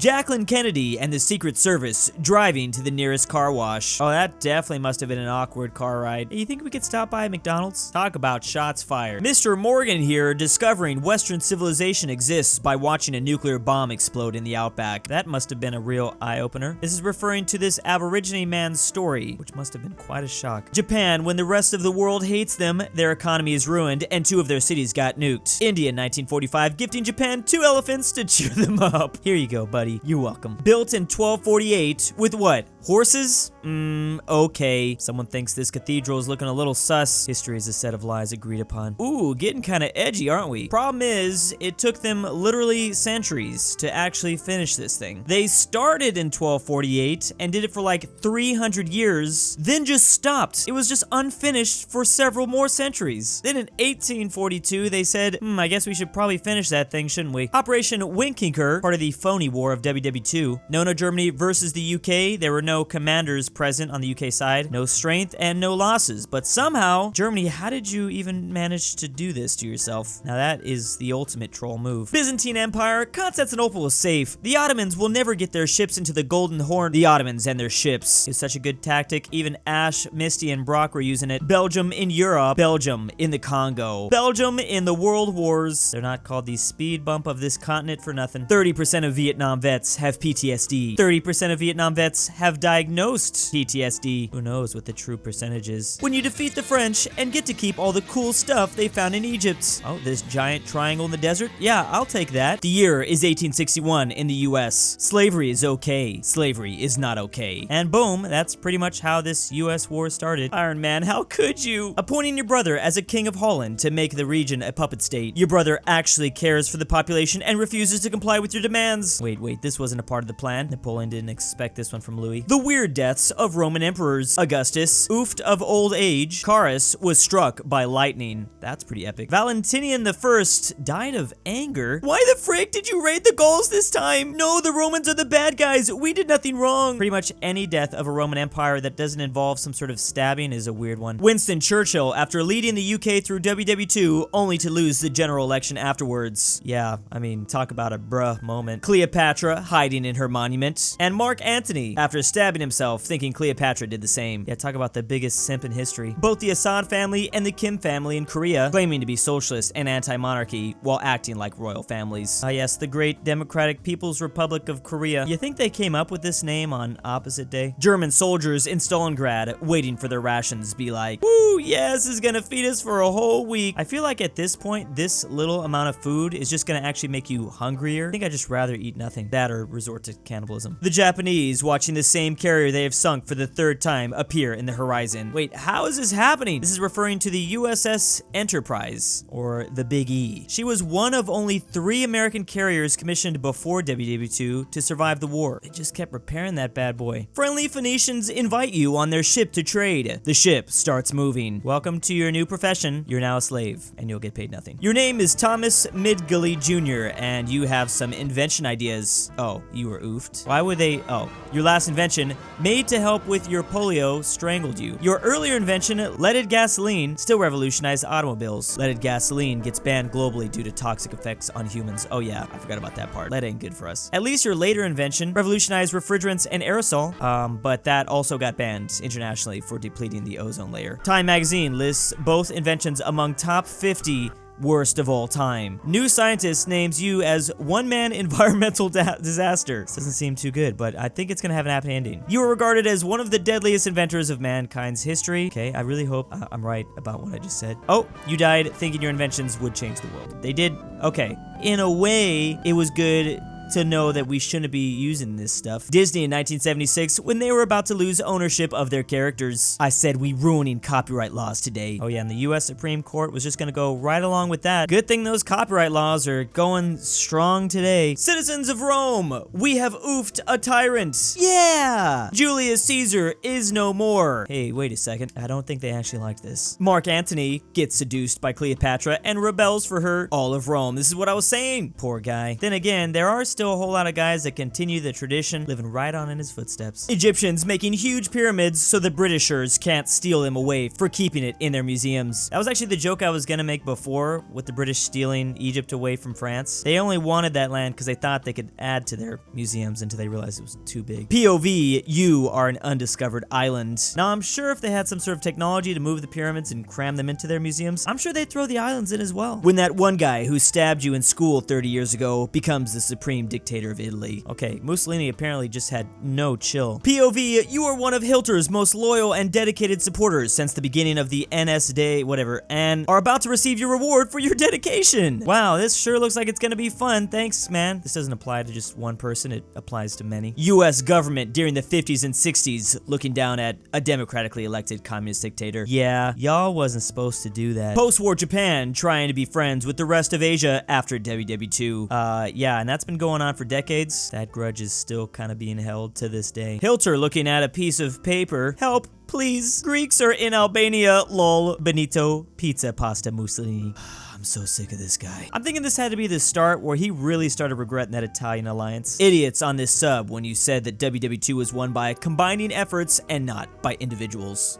Jacqueline Kennedy and the Secret Service driving to the nearest car wash. Oh, that definitely must have been an awkward car ride. Hey, you think we could stop by McDonald's? Talk about shots fired. Mr. Morgan here discovering Western civilization exists by watching a nuclear bomb explode in the outback. That must have been a real eye-opener. This is referring to this Aborigine man's story, which must have been quite a shock. Japan, when the rest of the world hates them, their economy is ruined and 2 of their cities got nuked. India, 1945, gifting Japan 2 elephants to cheer them up. Here you go, buddy. You're welcome. Built in 1248 with what? Horses? Okay. Someone thinks this cathedral is looking a little sus. History is a set of lies agreed upon. Ooh, getting kind of edgy, aren't we? Problem is, it took them literally centuries to actually finish this thing. They started in 1248 and did it for like 300 years, then just stopped. It was just unfinished for several more centuries. Then in 1842, they said, I guess we should probably finish that thing, shouldn't we? Operation Winkinker, part of the phony war of WW2. Nono Germany versus the UK. There were no commanders present on the UK side, no strength and no losses. But somehow, Germany, how did you even manage to do this to yourself? Now that is the ultimate troll move. Byzantine Empire, Constantinople is safe. The Ottomans will never get their ships into the Golden Horn. The Ottomans and their ships is such a good tactic. Even Ash, Misty, and Brock were using it. Belgium in Europe, Belgium in the Congo, Belgium in the World Wars. They're not called the speed bump of this continent for nothing. 30% of Vietnam vets have PTSD. 30% of Vietnam vets have diagnosed PTSD. Who knows what the true percentage is? When you defeat the French and get to keep all the cool stuff they found in Egypt. Oh, this giant triangle in the desert? Yeah, I'll take that. The year is 1861 in the US. Slavery is okay. Slavery is not okay. And boom, that's pretty much how this US war started. Iron Man, how could you? Appointing your brother as a king of Holland to make the region a puppet state. Your brother actually cares for the population and refuses to comply with your demands. Wait, this wasn't a part of the plan. Napoleon didn't expect this one from Louis. The weird deaths of Roman emperors. Augustus, oofed of old age. Carus was struck by lightning. That's pretty epic. Valentinian I died of anger. Why the frick did you raid the Gauls this time? No, the Romans are the bad guys. We did nothing wrong. Pretty much any death of a Roman Empire that doesn't involve some sort of stabbing is a weird one. Winston Churchill, after leading the UK through WW2, only to lose the general election afterwards. Yeah, I mean, talk about a bruh moment. Cleopatra, hiding in her monument. And Mark Antony, after stabbing himself, thinking Cleopatra did the same. Yeah, talk about the biggest simp in history. Both the Assad family and the Kim family in Korea, claiming to be socialist and anti-monarchy, while acting like royal families. Ah yes, the Great Democratic People's Republic of Korea. You think they came up with this name on opposite day? German soldiers in Stalingrad, waiting for their rations, be like, woo, yes, this is gonna feed us for a whole week. I feel like at this point, this little amount of food is just gonna actually make you hungrier. I think I'd just rather eat nothing. That or resort to cannibalism. The Japanese, watching the same carrier they have sunk for the 3rd time, appear in the horizon. Wait, how is this happening? This is referring to the USS Enterprise, or the Big E. She was one of only 3 American carriers commissioned before WW2 to survive the war. They just kept repairing that bad boy. Friendly Phoenicians invite you on their ship to trade. The ship starts moving. Welcome to your new profession. You're now a slave, and you'll get paid nothing. Your name is Thomas Midgley Jr., and you have some invention ideas. Oh, you were oofed. Why would they? Oh, your last invention, made to help with your polio, strangled you. Your earlier invention, leaded gasoline, still revolutionized automobiles. Leaded gasoline gets banned globally due to toxic effects on humans. Oh yeah, I forgot about that part. Lead ain't good for us. At least your later invention revolutionized refrigerants and aerosol, but that also got banned internationally for depleting the ozone layer. Time magazine lists both inventions among top 50 worst of all time. New Scientist names you as one-man environmental disaster. This doesn't seem too good, but I think it's gonna have an happy ending. You are regarded as one of the deadliest inventors of mankind's history. Okay, I really hope I'm right about what I just said. Oh, you died thinking your inventions would change the world. They did? Okay. In a way, it was good to know that we shouldn't be using this stuff. Disney in 1976, when they were about to lose ownership of their characters. I said we ruining copyright laws today. Oh yeah, and the US Supreme Court was just gonna go right along with that. Good thing those copyright laws are going strong today. Citizens of Rome, we have oofed a tyrant. Yeah! Julius Caesar is no more. Hey, wait a second. I don't think they actually liked this. Mark Antony gets seduced by Cleopatra and rebels for her. All of Rome. This is what I was saying. Poor guy. Then again, there are still a whole lot of guys that continue the tradition, living right on in his footsteps. Egyptians making huge pyramids so the Britishers can't steal them away for keeping it in their museums. That was actually the joke I was gonna make before with the British stealing Egypt away from France. They only wanted that land because they thought they could add to their museums until they realized it was too big. POV, you are an undiscovered island. Now, I'm sure if they had some sort of technology to move the pyramids and cram them into their museums, I'm sure they'd throw the islands in as well. When that one guy who stabbed you in school 30 years ago becomes the supreme dictator of Italy. Okay, Mussolini apparently just had no chill. POV, you are one of Hitler's most loyal and dedicated supporters since the beginning of the NS Day, whatever, and are about to receive your reward for your dedication. Wow, this sure looks like it's gonna be fun. Thanks, man. This doesn't apply to just one person, it applies to many. US government during the 50s and 60s looking down at a democratically elected communist dictator. Yeah, y'all wasn't supposed to do that. Post-war Japan trying to be friends with the rest of Asia after WW2. Yeah, and that's been going on for decades. That grudge is still kind of being held to this day. Hilter looking at a piece of paper. Help, please. Greeks are in Albania, lol. Benito, pizza, pasta, Mussolini. I'm so sick of this guy. I'm thinking this had to be the start where he really started regretting that Italian alliance. Idiots on this sub when you said that WW2 was won by combining efforts and not by individuals.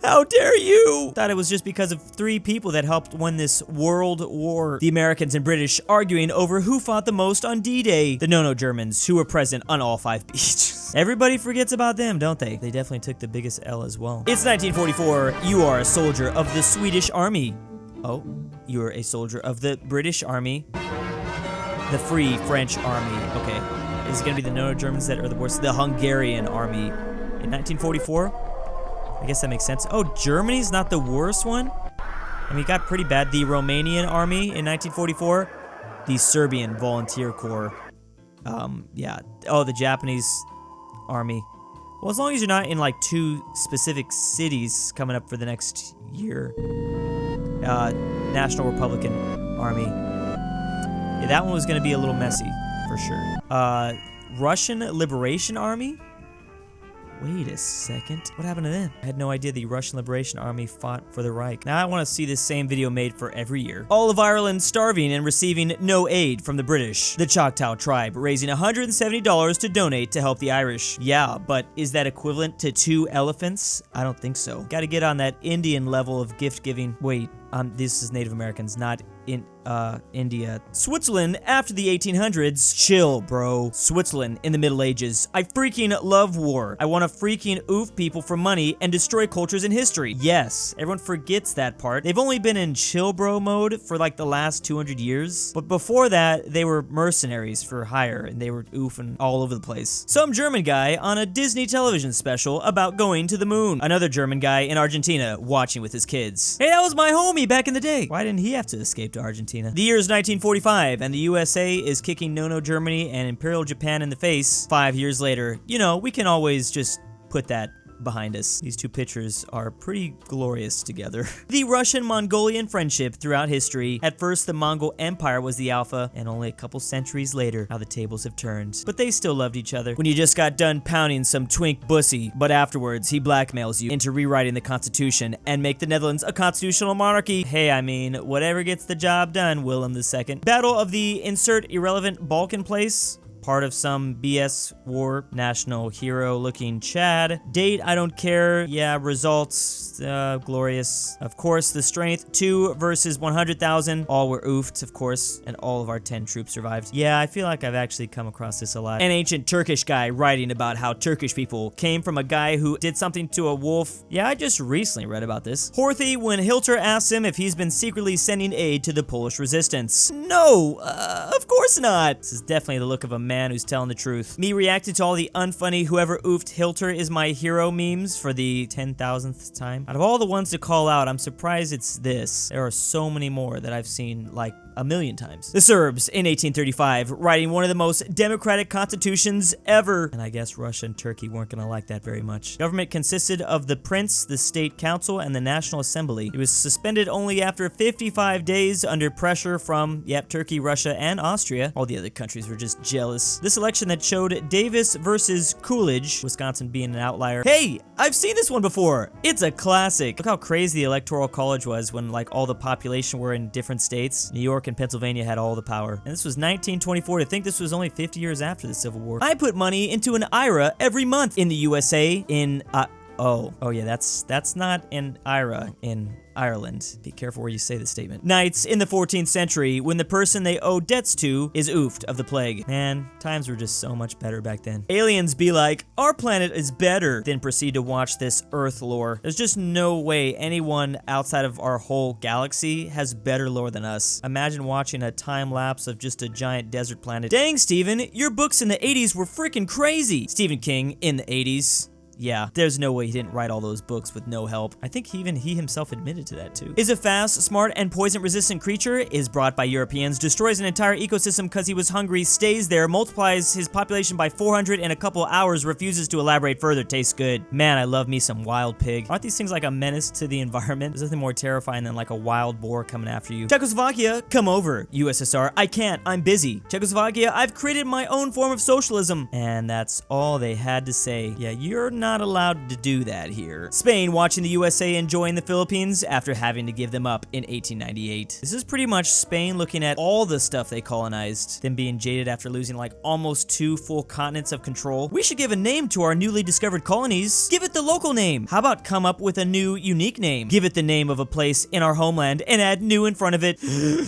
How dare you! Thought it was just because of 3 people that helped win this world war. The Americans and British arguing over who fought the most on D-Day. The No-No Germans, who were present on all 5 beaches. Everybody forgets about them, don't they? They definitely took the biggest L as well. It's 1944. You are a soldier of the Swedish army. Oh, you're a soldier of the British army. The Free French army. Okay. Is it gonna be the No-No Germans that are the worst? The Hungarian army in 1944? I guess that makes sense. Oh, Germany's not the worst one? I mean, it got pretty bad. The Romanian army in 1944. The Serbian Volunteer Corps. Yeah. Oh, the Japanese army. Well, as long as you're not in like 2 specific cities coming up for the next year. National Republican Army. Yeah, that one was gonna be a little messy, for sure. Russian Liberation Army? Wait a second. What happened to them? I had no idea the Russian Liberation Army fought for the Reich. Now I want to see this same video made for every year. All of Ireland starving and receiving no aid from the British. The Choctaw tribe raising $170 to donate to help the Irish. Yeah, but is that equivalent to 2 elephants? I don't think so. Gotta get on that Indian level of gift giving. Wait, this is Native Americans, not in India. Switzerland after the 1800s. Chill, bro. Switzerland in the Middle Ages. I freaking love war. I want to freaking oof people for money and destroy cultures and history. Yes, everyone forgets that part. They've only been in chill bro mode for like the last 200 years. But before that, they were mercenaries for hire and they were oofing all over the place. Some German guy on a Disney television special about going to the moon. Another German guy in Argentina watching with his kids. Hey, that was my homie back in the day. Why didn't he have to escape to Argentina? The year is 1945, and the USA is kicking No-No Germany and Imperial Japan in the face. 5 years later, you know, we can always just put that behind us. These 2 pictures are pretty glorious together. The Russian-Mongolian friendship throughout history. At first, the Mongol Empire was the alpha, and only a couple centuries later, how the tables have turned. But they still loved each other. When you just got done pounding some twink bussy, but afterwards, he blackmails you into rewriting the Constitution and make the Netherlands a constitutional monarchy. Hey, I mean, whatever gets the job done, Willem II. Battle of the insert irrelevant Balkan place. Part of some BS war. National hero looking Chad. Date, I don't care. Yeah, results, glorious. Of course, the strength, 2 versus 100,000. All were oofed, of course, and all of our 10 troops survived. Yeah, I feel like I've actually come across this a lot. An ancient Turkish guy writing about how Turkish people came from a guy who did something to a wolf. Yeah, I just recently read about this. Horthy when Hilter asks him if he's been secretly sending aid to the Polish resistance. No, of course not. This is definitely the look of a man who's telling the truth. Me reacted to all the unfunny whoever oofed Hilter is my hero memes for the 10,000th time. Out of all the ones to call out, I'm surprised it's this. There are so many more that I've seen like a million times. The Serbs in 1835 writing one of the most democratic constitutions ever. And I guess Russia and Turkey weren't gonna like that very much. Government consisted of the Prince, the State Council, and the National Assembly. It was suspended only after 55 days under pressure from, yep, Turkey, Russia, and Austria. All the other countries were just jealous. This election that showed Davis versus Coolidge, Wisconsin being an outlier. Hey, I've seen this one before. It's a classic. Look how crazy the Electoral College was when like all the population were in different states. New York and Pennsylvania had all the power. And this was 1924. To think this was only 50 years after the Civil War. I put money into an IRA every month in the USA in, oh yeah, that's not an IRA in Ireland. Be careful where you say the statement. Knights in the 14th century, when the person they owe debts to is oofed of the plague. Man, times were just so much better back then. Aliens be like, our planet is better, then proceed to watch this Earth lore. There's just no way anyone outside of our whole galaxy has better lore than us. Imagine watching a time lapse of just a giant desert planet. Dang, Steven, your books in the 80s were freaking crazy. Stephen King in the 80s. Yeah, there's no way he didn't write all those books with no help. I think he himself admitted to that too. Is a fast, smart, and poison-resistant creature, is brought by Europeans, destroys an entire ecosystem because he was hungry, stays there, multiplies his population by 400 in a couple hours, refuses to elaborate further, tastes good. Man, I love me some wild pig. Aren't these things like a menace to the environment? There's nothing more terrifying than like a wild boar coming after you. Czechoslovakia, come over. USSR, I can't, I'm busy. Czechoslovakia, I've created my own form of socialism. And that's all they had to say. Yeah, you're not allowed to do that here. Spain watching the USA enjoying the Philippines after having to give them up in 1898. This is pretty much Spain looking at all the stuff they colonized, them being jaded after losing like almost 2 full continents of control. We should give a name to our newly discovered colonies. Give it the local name. How about come up with a new unique name? Give it the name of a place in our homeland and add new in front of it.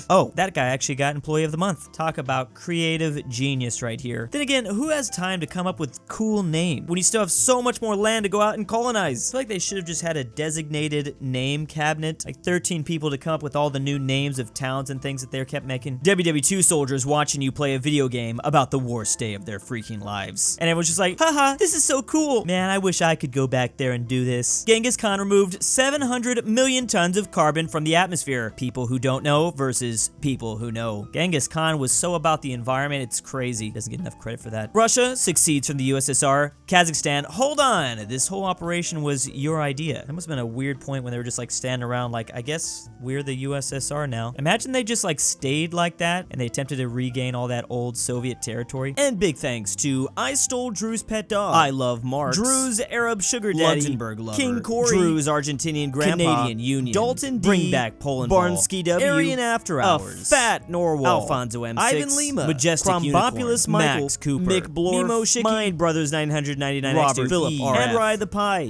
Oh, that guy actually got Employee of the Month. Talk about creative genius right here. Then again, who has time to come up with cool names when you still have so much more land to go out and colonize? I feel like they should have just had a designated name cabinet, like 13 people to come up with all the new names of towns and things that they kept making. WW2 soldiers watching you play a video game about the worst day of their freaking lives. And everyone's just like, haha, this is so cool. Man, I wish I could go back there and do this. Genghis Khan removed 700 million tons of carbon from the atmosphere. People who don't know versus people who know. Genghis Khan was so about the environment, it's crazy. Doesn't get enough credit for that. Russia succeeds from the USSR. Kazakhstan, hold on. This whole operation was your idea. That must have been a weird point when they were just like standing around like, I guess we're the USSR now. Imagine they just like stayed like that and they attempted to regain all that old Soviet territory. And big thanks to I Stole Drew's Pet Dog, I Love Marx, Drew's Arab Sugar Daddy, LuxembourgLover, King Corey, Drew's Argentinian Grandpa, Canadian Union, Dalton D, BringBackPolandball, Barnsky W, AryanAfterHours, Fat Norwal, Alfonso M6, Ivan Lima, Majestic Unicorn, Michael, Max Cooper, McBlorf, Nemo Shiki, Mind Brothers 999, Robert Philip R. and Ride the Pie.